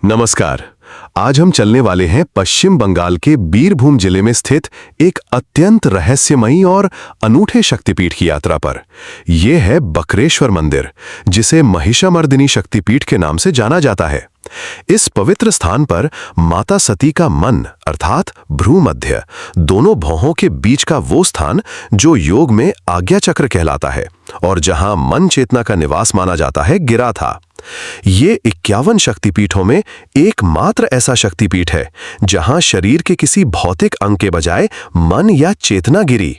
नमस्कार। आज हम चलने वाले हैं पश्चिम बंगाल के बीरभूम जिले में स्थित एक अत्यंत रहस्यमयी और अनूठे शक्तिपीठ की यात्रा पर। यह है बकरेश्वर मंदिर, जिसे महिषामर्दिनी शक्तिपीठ के नाम से जाना जाता है। इस पवित्र स्थान पर माता सती का मन अर्थात भ्रूमध्य, दोनों भौहों के बीच का वो स्थान जो योग में आज्ञा चक्र कहलाता है और जहां मन चेतना का निवास माना जाता है, गिरा था। ये 51 शक्तिपीठों में एकमात्र ऐसा शक्तिपीठ है जहां शरीर के किसी भौतिक अंग के बजाय मन या चेतना गिरी।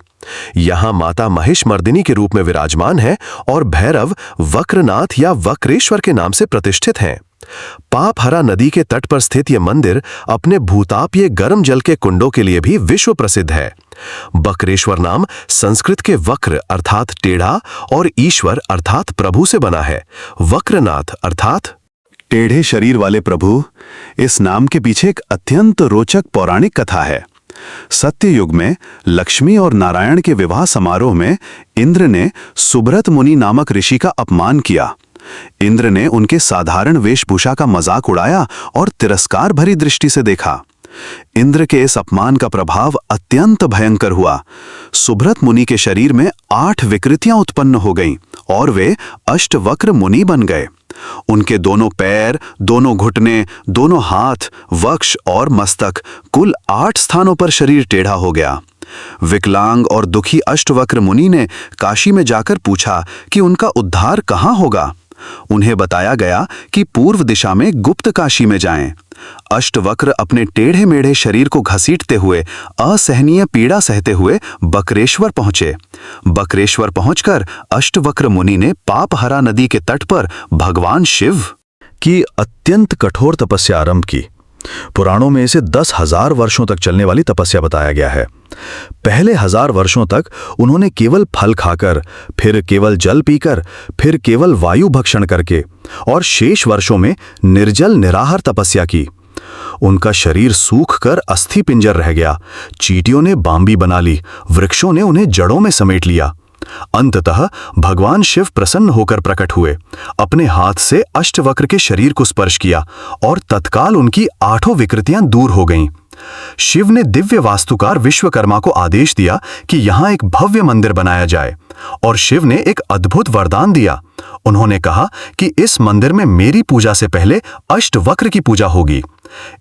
यहां माता महिषमर्दिनी के रूप में विराजमान है और भैरव वक्रनाथ या वक्रेश्वर के नाम से प्रतिष्ठित हैं। पापहरा नदी के तट पर स्थित यह मंदिर अपने भूतापीय गर्म जल के कुंडों के लिए भी विश्व प्रसिद्ध है। बकरेश्वर नाम संस्कृत के वक्र अर्थात टेढ़ा और ईश्वर अर्थात प्रभु से बना है। वक्रनाथ अर्थात टेढ़े शरीर वाले प्रभु। इस नाम के पीछे एक अत्यंत रोचक पौराणिक कथा है। सत्ययुग में लक्ष्मी और नारायण के विवाह समारोह में इंद्र ने सुब्रत मुनि नामक ऋषि का अपमान किया। इंद्र ने उनके साधारण वेशभूषा का मजाक उड़ाया और तिरस्कार भरी दृष्टि से देखा। इंद्र के इस अपमान का प्रभाव अत्यंत भयंकर हुआ। सुब्रत मुनि के शरीर में 8 विकृतियां उत्पन्न हो गईं और वे अष्टवक्र मुनि बन गए। उनके दोनों पैर, दोनों घुटने, दोनों हाथ, वक्ष और मस्तक, कुल 8 स्थानों पर शरीर टेढ़ा हो गया। विकलांग और दुखी अष्टवक्र मुनि ने काशी में जाकर पूछा कि उनका उद्धार कहाँ होगा। उन्हें बताया गया कि पूर्व दिशा में गुप्त काशी में जाएं। अष्टवक्र अपने टेढ़े मेढ़े शरीर को घसीटते हुए असहनीय पीड़ा सहते हुए बकरेश्वर पहुंचे। बकरेश्वर पहुंचकर अष्टवक्र मुनि ने पापहरा नदी के तट पर भगवान शिव की अत्यंत कठोर तपस्या आरंभ की। पुराणों में इसे 10,000 वर्षों तक चलने वाली तपस्या बताया गया है। पहले 1000 वर्षों तक उन्होंने केवल फल खाकर, फिर केवल जल पीकर, फिर केवल वायु भक्षण करके और शेष वर्षों में निर्जल निराहार तपस्या की। उनका शरीर सूख कर अस्थि पिंजर रह गया। चींटियों ने बांबी बना ली, वृक्षों ने उन्हें जड़ों में समेट लिया। अंततः भगवान शिव प्रसन्न होकर प्रकट हुए, अपने हाथ से अष्टवक्र के शरीर को स्पर्श किया और तत्काल उनकी 8 विकृतियां दूर हो गईं। शिव ने दिव्य वास्तुकार विश्वकर्मा को आदेश दिया कि यहां एक भव्य मंदिर बनाया जाए और शिव ने एक अद्भुत वरदान दिया। उन्होंने कहा कि इस मंदिर में मेरी पूजा से पहले अष्टवक्र की पूजा होगी।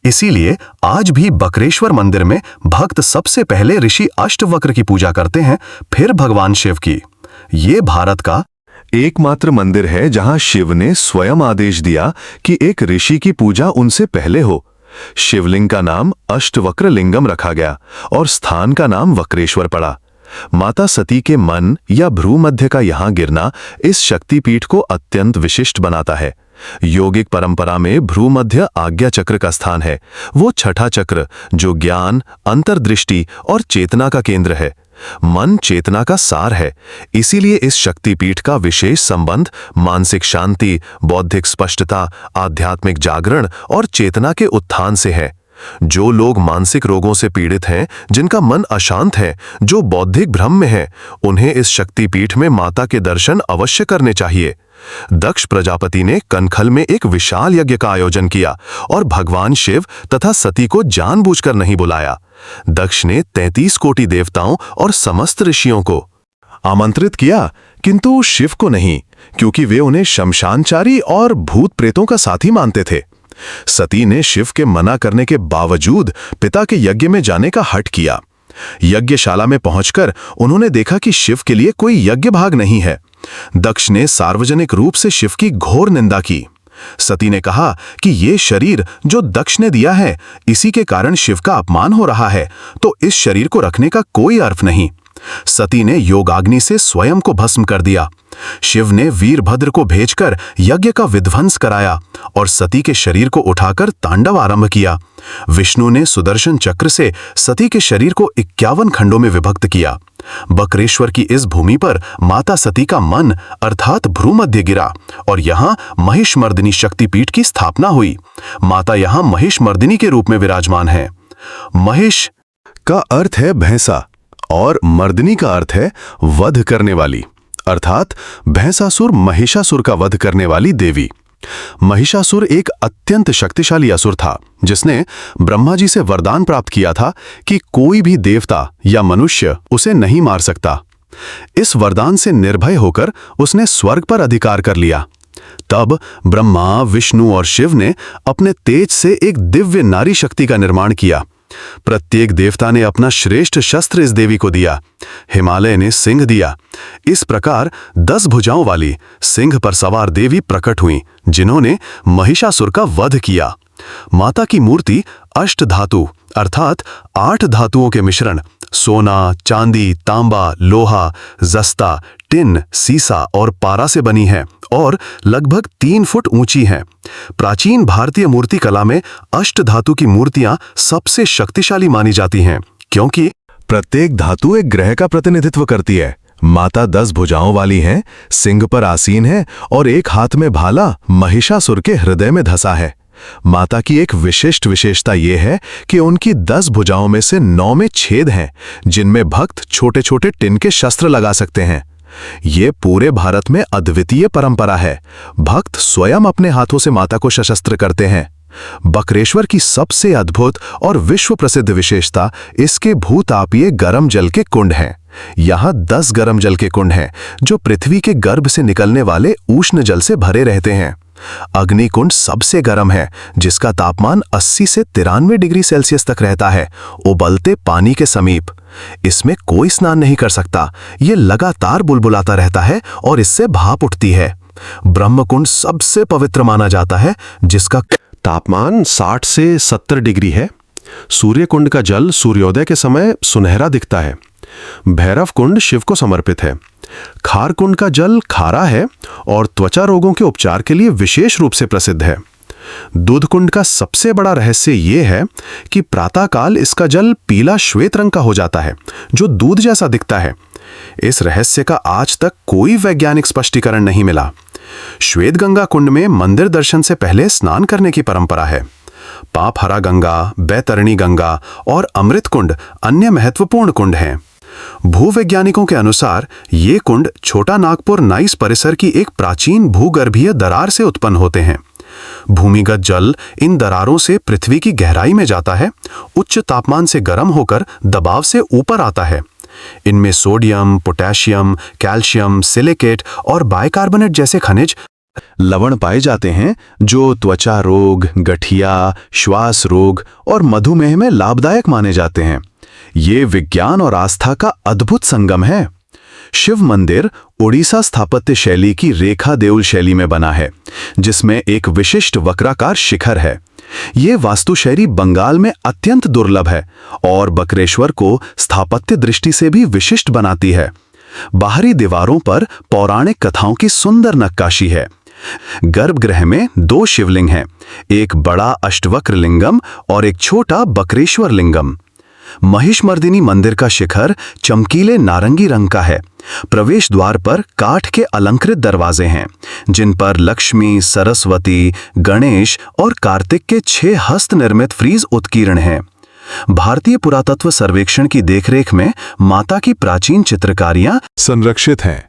इसीलिए आज भी बकरेश्वर मंदिर में भक्त सबसे पहले ऋषि अष्टवक्र की पूजा करते हैं, फिर भगवान शिव की। ये भारत का एकमात्र मंदिर है जहां शिव ने स्वयं आदेश दिया कि एक ऋषि की पूजा उनसे पहले हो। शिवलिंग का नाम अष्टवक्र लिंगम रखा गया और स्थान का नाम वक्रेश्वर पड़ा। माता सती के मन या भ्रूमध्य का यहां गिरना इस शक्तिपीठ को अत्यंत विशिष्ट बनाता है। योगिक परंपरा में भ्रूमध्य आज्ञा चक्र का स्थान है, वो छठा चक्र जो ज्ञान, अंतर्दृष्टि और चेतना का केंद्र है। मन चेतना का सार है, इसीलिए इस शक्तिपीठ का विशेष संबंध मानसिक शांति, बौद्धिक स्पष्टता, आध्यात्मिक जागरण और चेतना के उत्थान से है। जो लोग मानसिक रोगों से पीड़ित हैं, जिनका मन अशांत है, जो बौद्धिक भ्रम में है, उन्हें इस शक्तिपीठ में माता के दर्शन अवश्य करने चाहिए। दक्ष प्रजापति ने कनखल में एक विशाल यज्ञ का आयोजन किया और भगवान शिव तथा सती को जानबूझकर नहीं बुलाया। दक्ष ने 33 कोटि देवताओं और समस्त ऋषियों को आमंत्रित किया, किंतु शिव को नहीं, क्योंकि वे उन्हें शमशानचारी और भूत प्रेतों का साथी मानते थे। सती ने शिव के मना करने के बावजूद पिता के यज्ञ में जाने का हठ किया। यज्ञशाला में पहुंचकर उन्होंने देखा कि शिव के लिए कोई यज्ञ भाग नहीं है। दक्ष ने सार्वजनिक रूप से शिव की घोर निंदा की। सती ने कहा कि ये शरीर जो दक्ष ने दिया है, इसी के कारण शिव का अपमान हो रहा है, तो इस शरीर को रखने का कोई अर्थ नहीं। सती ने योगाग्नि से स्वयं को भस्म कर दिया। शिव ने वीरभद्र को भेजकर यज्ञ का विध्वंस कराया और सती के शरीर को उठाकर तांडव आरंभ किया। विष्णु ने सुदर्शन चक्र से सती के शरीर को 51 खंडों में विभक्त किया। बकरेश्वर की इस भूमि पर माता सती का मन अर्थात भ्रूमध्य गिरा और यहाँ महिषमर्दिनी शक्तिपीठ की स्थापना हुई। माता यहाँ महिषमर्दिनी के रूप में विराजमान है। महिष का अर्थ है भैंसा और मर्दिनी का अर्थ है वध करने वाली, अर्थात भैंसासुर महिषासुर का वध करने वाली देवी। महिषासुर एक अत्यंत शक्तिशाली असुर था जिसने ब्रह्मा जी से वरदान प्राप्त किया था कि कोई भी देवता या मनुष्य उसे नहीं मार सकता। इस वरदान से निर्भय होकर उसने स्वर्ग पर अधिकार कर लिया। तब ब्रह्मा, विष्णु और शिव ने अपने तेज से एक दिव्य नारी शक्ति का निर्माण किया। प्रत्येक देवता ने अपना श्रेष्ठ शस्त्र इस देवी को दिया। हिमालय ने सिंह दिया। इस प्रकार 10 भुजाओं वाली सिंह पर सवार देवी प्रकट हुई जिन्होंने महिषासुर का वध किया। माता की मूर्ति अष्ट धातु अर्थात 8 धातुओं के मिश्रण सोना, चांदी, तांबा, लोहा, जस्ता, टिन, सीसा और पारा से बनी है और लगभग 3 फुट ऊंची है। प्राचीन भारतीय मूर्ति कला में अष्ट धातु की मूर्तियां सबसे शक्तिशाली मानी जाती हैं क्योंकि प्रत्येक धातु एक ग्रह का प्रतिनिधित्व करती है। माता 10 भुजाओं वाली हैं, सिंह पर आसीन है और एक हाथ में भाला महिषासुर के हृदय में धंसा है। माता की एक विशिष्ट विशेषता यह है कि उनकी 10 भुजाओं में से 9 में छेद हैं जिनमें भक्त छोटे छोटे टिन के शस्त्र लगा सकते हैं। ये पूरे भारत में अद्वितीय परंपरा है। भक्त स्वयं अपने हाथों से माता को सशस्त्र करते हैं। बकरेश्वर की सबसे अद्भुत और विश्व प्रसिद्ध विशेषता इसके भूतापीय गर्म जल के कुंड हैं। यहाँ 10 गर्म जल के कुंड हैं जो पृथ्वी के गर्भ से निकलने वाले उष्ण जल से भरे रहते हैं। अग्निकुंड सबसे गर्म है जिसका तापमान 80 से 93 डिग्री सेल्सियस तक रहता है, उबलते पानी के समीप। इसमें कोई स्नान नहीं कर सकता, ये लगातार बुलबुलाता रहता है और इससे भाप उठती है। ब्रह्मकुंड सबसे पवित्र माना जाता है जिसका तापमान 60 से 70 डिग्री है। सूर्य कुंड का जल सूर्योदय के समय सुनहरा दिखता है। भैरव कुंड शिव को समर्पित है। खार कुंड का जल खारा है और त्वचा रोगों के उपचार के लिए विशेष रूप से प्रसिद्ध है। दूध कुंड का सबसे बड़ा रहस्य यह है कि प्रातःकाल इसका जल पीला श्वेत रंग का हो जाता है जो दूध जैसा दिखता है। इस रहस्य का आज तक कोई वैज्ञानिक स्पष्टीकरण नहीं मिला। श्वेत गंगा कुंड में मंदिर दर्शन से पहले स्नान करने की परंपरा है। पापहरा गंगा, बैतरणी गंगा और अमृत कुंड अन्य महत्वपूर्ण कुंड हैं। भूवैज्ञानिकों के अनुसार ये कुंड छोटा नागपुर नाइस परिसर की एक प्राचीन भूगर्भीय दरार से उत्पन्न होते हैं। भूमिगत जल इन दरारों से पृथ्वी की गहराई में जाता है, उच्च तापमान से गर्म होकर दबाव से ऊपर आता है। इनमें सोडियम, पोटेशियम, कैल्शियम, सिलिकेट और बाइकार्बोनेट जैसे खनिज लवण पाए जाते हैं जो त्वचा रोग, गठिया, श्वास रोग और मधुमेह में लाभदायक माने जाते हैं। ये विज्ञान और आस्था का अद्भुत संगम है। शिव मंदिर ओडिशा स्थापत्य शैली की रेखा देउल शैली में बना है जिसमें एक विशिष्ट वक्राकार शिखर है। ये वास्तुशैली बंगाल में अत्यंत दुर्लभ है और बकरेश्वर को स्थापत्य दृष्टि से भी विशिष्ट बनाती है। बाहरी दीवारों पर पौराणिक कथाओं की सुंदर नक्काशी है। गर्भगृह में 2 शिवलिंग हैं, एक बड़ा अष्टवक्र लिंगम और एक छोटा बकरेश्वर लिंगम। महिषमर्दिनी मंदिर का शिखर चमकीले नारंगी रंग का है। प्रवेश द्वार पर काठ के अलंकृत दरवाजे हैं जिन पर लक्ष्मी, सरस्वती, गणेश और कार्तिक के 6 हस्त निर्मित फ्रीज उत्कीर्ण हैं। भारतीय पुरातत्व सर्वेक्षण की देखरेख में माता की प्राचीन चित्रकारियां संरक्षित हैं।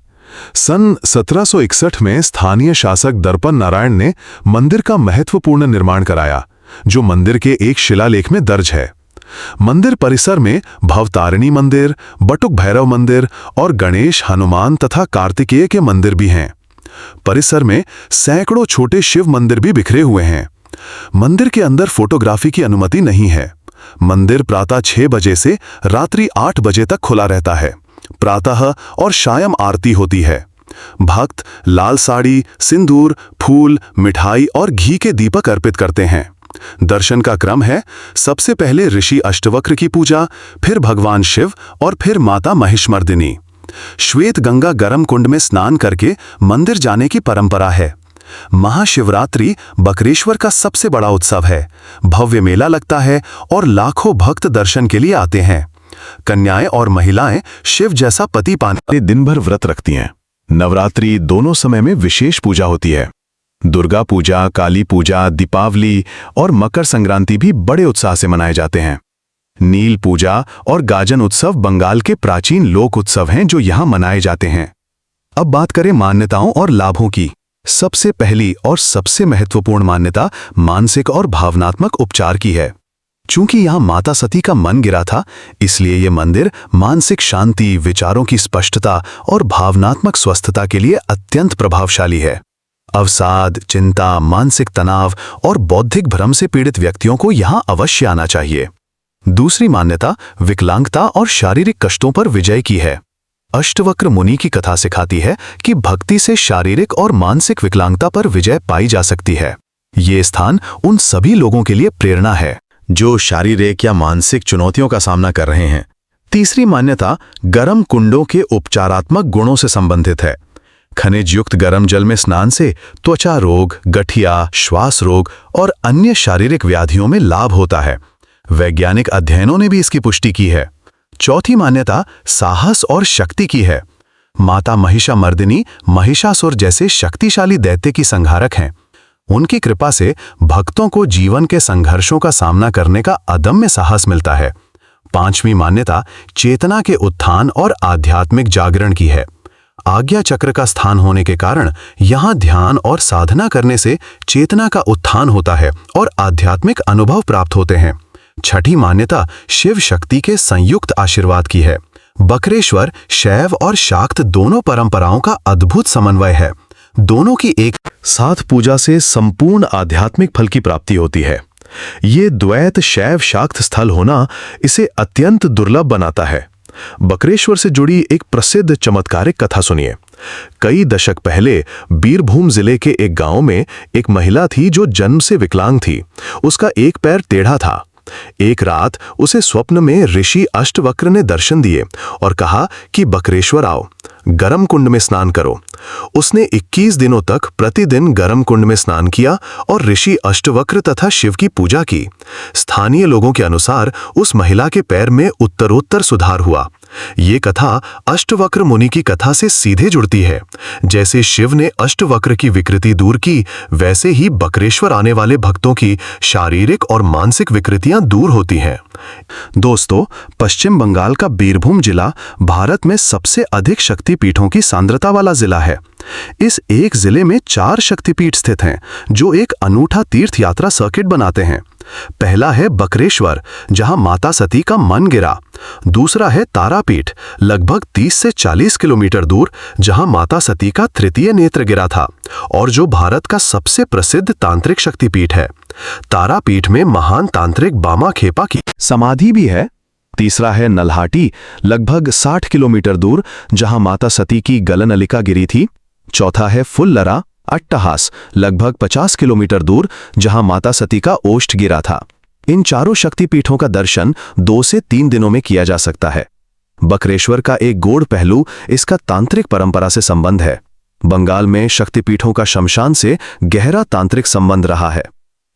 सन 1761 में स्थानीय शासक दर्पण नारायण ने मंदिर का महत्वपूर्ण निर्माण कराया जो मंदिर के एक शिलालेख में दर्ज है। मंदिर परिसर में भवतारिणी मंदिर, बटुक भैरव मंदिर और गणेश, हनुमान तथा कार्तिकेय के मंदिर भी हैं। परिसर में सैकड़ों छोटे शिव मंदिर भी बिखरे हुए हैं। मंदिर के अंदर फोटोग्राफी की अनुमति नहीं है। मंदिर प्रातः 6 बजे से रात्रि 8 बजे तक खुला रहता है। प्रातः और शायम आरती होती है। भक्त लाल साड़ी, सिंदूर, फूल, मिठाई और घी के दीपक अर्पित करते हैं। दर्शन का क्रम है, सबसे पहले ऋषि अष्टवक्र की पूजा, फिर भगवान शिव और फिर माता महिषमर्दिनी। श्वेत गंगा गर्म कुंड में स्नान करके मंदिर जाने की परंपरा है। महाशिवरात्रि बकरेश्वर का सबसे बड़ा उत्सव है। भव्य मेला लगता है और लाखों भक्त दर्शन के लिए आते हैं। कन्याएं और महिलाएं शिव जैसा पति पाने दिन भर व्रत रखती हैं। नवरात्रि दोनों समय में विशेष पूजा होती है। दुर्गा पूजा, काली पूजा, दीपावली और मकर संक्रांति भी बड़े उत्साह से मनाए जाते हैं। नील पूजा और गाजन उत्सव बंगाल के प्राचीन लोक उत्सव हैं जो यहाँ मनाए जाते हैं। अब बात करें मान्यताओं और लाभों की। सबसे पहली और सबसे महत्वपूर्ण मान्यता मानसिक और भावनात्मक उपचार की है। चूंकि यहां माता सती का मन गिरा था, इसलिए यह मंदिर मानसिक शांति, विचारों की स्पष्टता और भावनात्मक स्वस्थता के लिए अत्यंत प्रभावशाली है। अवसाद, चिंता, मानसिक तनाव और बौद्धिक भ्रम से पीड़ित व्यक्तियों को यहां अवश्य आना चाहिए। दूसरी मान्यता विकलांगता और शारीरिक कष्टों पर विजय की है। अष्टवक्र मुनि की कथा सिखाती है कि भक्ति से शारीरिक और मानसिक विकलांगता पर विजय पाई जा सकती है। ये स्थान उन सभी लोगों के लिए प्रेरणा है जो शारीरिक या मानसिक चुनौतियों का सामना कर रहे हैं। तीसरी मान्यता गर्म कुंडों के उपचारात्मक गुणों से संबंधित है। खनिज युक्त गर्म जल में स्नान से त्वचा रोग, गठिया, श्वास रोग और अन्य शारीरिक व्याधियों में लाभ होता है। वैज्ञानिक अध्ययनों ने भी इसकी पुष्टि की है। चौथी मान्यता साहस और शक्ति की है। माता महिषामर्दिनी महिषासुर जैसे शक्तिशाली दैत्य की संहारक हैं। उनकी कृपा से भक्तों को जीवन के संघर्षों का सामना करने का अदम्य साहस मिलता है। पांचवी मान्यता चेतना के उत्थान और आध्यात्मिक जागरण की है। आज्ञा चक्र का स्थान होने के कारण यहां ध्यान और साधना करने से चेतना का उत्थान होता है और आध्यात्मिक अनुभव प्राप्त होते हैं। छठी मान्यता शिव शक्ति के संयुक्त आशीर्वाद की है। बकरेश्वर शैव और शाक्त दोनों परंपराओं का अद्भुत समन्वय है। दोनों की एक साथ पूजा से संपूर्ण आध्यात्मिक फल की प्राप्ति होती है। ये द्वैत शैव शाक्त स्थल होना इसे अत्यंत दुर्लभ बनाता है। बकरेश्वर से जुड़ी एक प्रसिद्ध चमत्कारिक कथा सुनिए। कई दशक पहले बीरभूम जिले के एक गांव में एक महिला थी जो जन्म से विकलांग थी। उसका एक पैर टेढ़ा था। एक रात उसे स्वप्न में ऋषि अष्टवक्र ने दर्शन दिए और कहा कि बकरेश्वर आओ, गरम कुंड में स्नान करो। उसने 21 दिनों तक प्रतिदिन गरम कुंड में स्नान किया और ऋषि अष्टवक्र तथा शिव की पूजा की। स्थानीय लोगों के अनुसार उस महिला के पैर में उत्तरोत्तर सुधार हुआ। ये कथा अष्टवक्र मुनि की कथा से सीधे जुड़ती है। जैसे शिव ने अष्टवक्र की विकृति दूर की, वैसे ही बकरेश्वर आने वाले भक्तों की शारीरिक और मानसिक विकृतियां दूर होती हैं। दोस्तों, पश्चिम बंगाल का बीरभूम जिला भारत में सबसे अधिक शक्तिपीठों की सांद्रता वाला जिला है। इस एक जिले में 4 शक्तिपीठ स्थित हैं, जो एक अनूठा तीर्थ यात्रा सर्किट बनाते हैं। पहला है बकरेश्वर, जहां माता सती का मन गिरा। दूसरा है तारापीठ, लगभग 30 से 40 किलोमीटर दूर, जहां माता सती का तृतीय नेत्र गिरा था और जो भारत का सबसे प्रसिद्ध तांत्रिक शक्तिपीठ है। तारापीठ में महान तांत्रिक बामा खेपा की समाधि भी है। तीसरा है नल्हाटी, लगभग 60 किलोमीटर दूर, जहां माता सती की गलनलिका गिरी थी। चौथा है फुल्लरा अट्टहास, लगभग 50 किलोमीटर दूर, जहां माता सती का ओष्ठ गिरा था। इन चारों शक्तिपीठों का दर्शन 2 से 3 दिनों में किया जा सकता है। बकरेश्वर का एक गौड़ पहलू इसका तांत्रिक परंपरा से संबंध है। बंगाल में शक्तिपीठों का शमशान से गहरा तांत्रिक संबंध रहा है।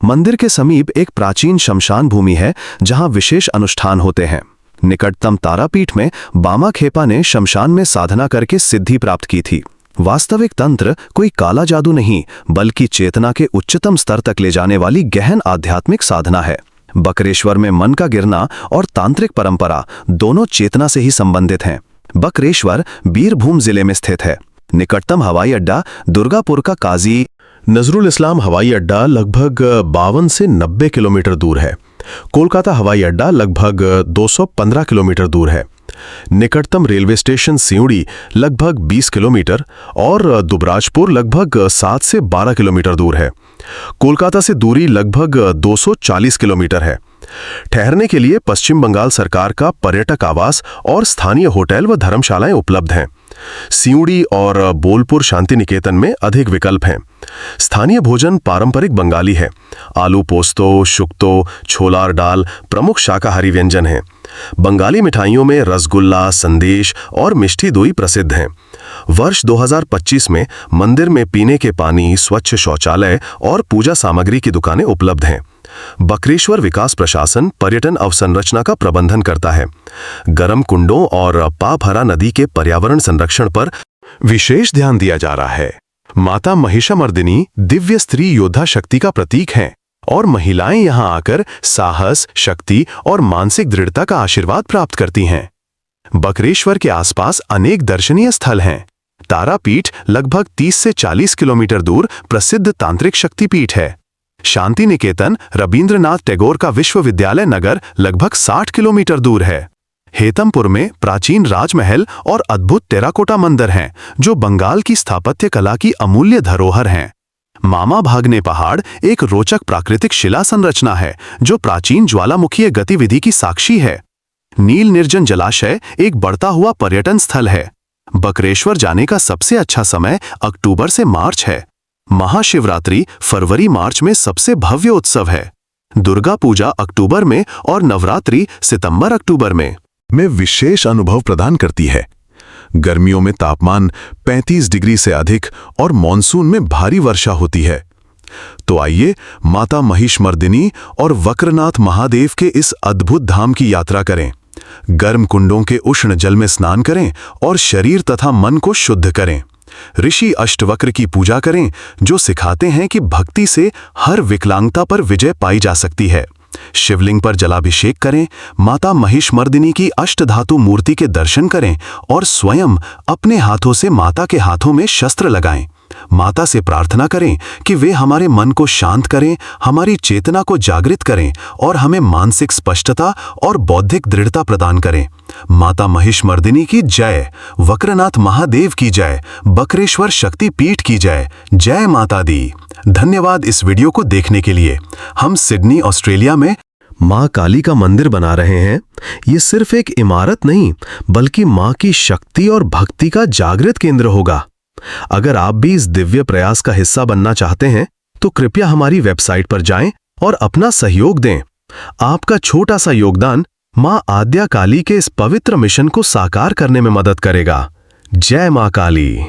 मंदिर के समीप एक प्राचीन शमशान भूमि है, जहां विशेष अनुष्ठान होते हैं। निकटतम तारापीठ में बामा खेपा ने शमशान में साधना करके सिद्धि प्राप्त की थी। वास्तविक तंत्र कोई काला जादू नहीं, बल्कि चेतना के उच्चतम स्तर तक ले जाने वाली गहन आध्यात्मिक साधना है। बकरेश्वर में मन का गिरना और तांत्रिक परंपरा दोनों चेतना से ही संबंधित हैं। बकरेश्वर बीरभूम जिले में स्थित है। निकटतम हवाई अड्डा दुर्गापुर का काजी नजरुल इस्लाम हवाई अड्डा लगभग 52 से 90 किलोमीटर दूर है। कोलकाता हवाई अड्डा लगभग 215 किलोमीटर दूर है। निकटतम रेलवे स्टेशन सिउड़ी लगभग 20 किलोमीटर और दुबराजपुर लगभग 7 से 12 किलोमीटर दूर है। कोलकाता से दूरी लगभग 240 किलोमीटर है। ठहरने के लिए पश्चिम बंगाल सरकार का पर्यटक आवास और स्थानीय होटल व धर्मशालाएं उपलब्ध हैं। सिउड़ी और बोलपुर शांति निकेतन में अधिक विकल्प हैं। स्थानीय भोजन पारंपरिक बंगाली है। आलू पोस्तो, शुक्तो, छोलार दाल प्रमुख शाकाहारी व्यंजन हैं। बंगाली मिठाइयों में रसगुल्ला, संदेश और मिष्टी दोई प्रसिद्ध हैं। वर्ष 2025 में मंदिर में पीने के पानी, स्वच्छ शौचालय और पूजा सामग्री की दुकानें उपलब्ध हैं। बकरेश्वर विकास प्रशासन पर्यटन अवसंरचना का प्रबंधन करता है। गर्म कुंडों और पापहरा नदी के पर्यावरण संरक्षण पर विशेष ध्यान दिया जा रहा है। माता महिषामर्दिनी दिव्य स्त्री योद्धा शक्ति का प्रतीक हैं और महिलाएं यहां आकर साहस, शक्ति और मानसिक दृढ़ता का आशीर्वाद प्राप्त करती हैं। बकरेश्वर के आसपास अनेक दर्शनीय स्थल हैं। तारापीठ लगभग 30 से 40 किलोमीटर दूर प्रसिद्ध तांत्रिक शक्तिपीठ है। शांति निकेतन रबींद्रनाथ टैगोर का विश्वविद्यालय नगर लगभग 60 किलोमीटर दूर है। हेतमपुर में प्राचीन राजमहल और अद्भुत टेराकोटा मंदिर हैं, जो बंगाल की स्थापत्य कला की अमूल्य धरोहर हैं। मामा भागने पहाड़ एक रोचक प्राकृतिक शिला संरचना है, जो प्राचीन ज्वालामुखीय गतिविधि की साक्षी है। नील निर्जन जलाशय एक बढ़ता हुआ पर्यटन स्थल है। बकरेश्वर जाने का सबसे अच्छा समय अक्टूबर से मार्च है। महाशिवरात्रि फरवरी-मार्च में सबसे भव्य उत्सव है। दुर्गा पूजा अक्टूबर में और नवरात्रि सितंबर-अक्टूबर में विशेष अनुभव प्रदान करती है। गर्मियों में तापमान 35 डिग्री से अधिक और मॉनसून में भारी वर्षा होती है। तो आइए माता महिषमर्दिनी और वक्रनाथ महादेव के इस अद्भुत धाम की यात्रा करें। गर्म कुंडों के उष्ण जल में स्नान करें और शरीर तथा मन को शुद्ध करें। ऋषि अष्टवक्र की पूजा करें, जो सिखाते हैं कि भक्ति से हर विकलांगता पर विजय पाई जा सकती है। शिवलिंग पर जलाभिषेक करें, माता महिषमर्दिनी की अष्टधातु मूर्ति के दर्शन करें और स्वयं अपने हाथों से माता के हाथों में शस्त्र लगाएं। माता से प्रार्थना करें कि वे हमारे मन को शांत करें, हमारी चेतना को जागृत करें और हमें मानसिक स्पष्टता और बौद्धिक दृढ़ता प्रदान करें। माता महिषमर्दिनी की जय, वक्रनाथ महादेव की जय, बकरेश्वर शक्ति पीठ की जय। जय माता दी। धन्यवाद इस वीडियो को देखने के लिए। हम सिडनी, ऑस्ट्रेलिया में माँ काली का मंदिर बना रहे हैं। ये सिर्फ एक इमारत नहीं, बल्कि माँ की शक्ति और भक्ति का जागृत केंद्र होगा। अगर आप भी इस दिव्य प्रयास का हिस्सा बनना चाहते हैं, तो कृपया हमारी वेबसाइट पर जाएं और अपना सहयोग दें। आपका छोटा सा योगदान माँ आद्या काली के इस पवित्र मिशन को साकार करने में मदद करेगा। जय माँ काली।